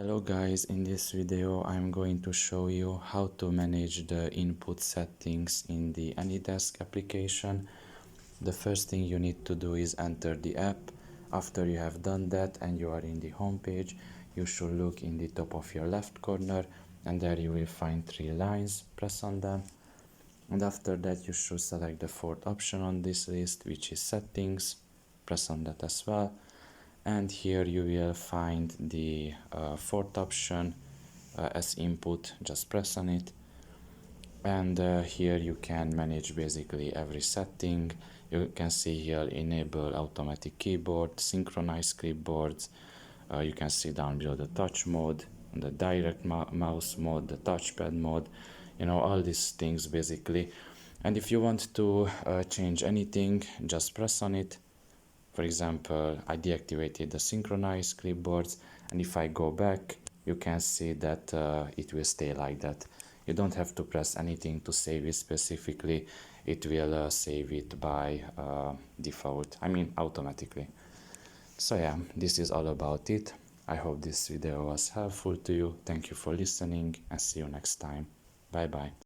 Hello guys, in this video I'm going to show you how to manage the input settings in the AnyDesk application. The first thing you need to do is enter the app. After you have done that and you are in the home page, you should look in the top of your left corner and there you will find 3 lines. Press on them and after that you should select the fourth option on this list, which is settings. Press on that as well. And here you will find the fourth option as input. Just press on it and here you can manage basically every setting. You can see here enable automatic keyboard, synchronize clipboards. You can see down below the touch mode, the direct mouse mode, the touchpad mode, all these things basically. And if you want to change anything, just press on it. For example, I deactivated the synchronized clipboards, and if I go back, you can see that it will stay like that. You don't have to press anything to save it specifically. It will save it by default, automatically. So yeah, this is all about it. I hope this video was helpful to you. Thank you for listening and see you next time. Bye bye.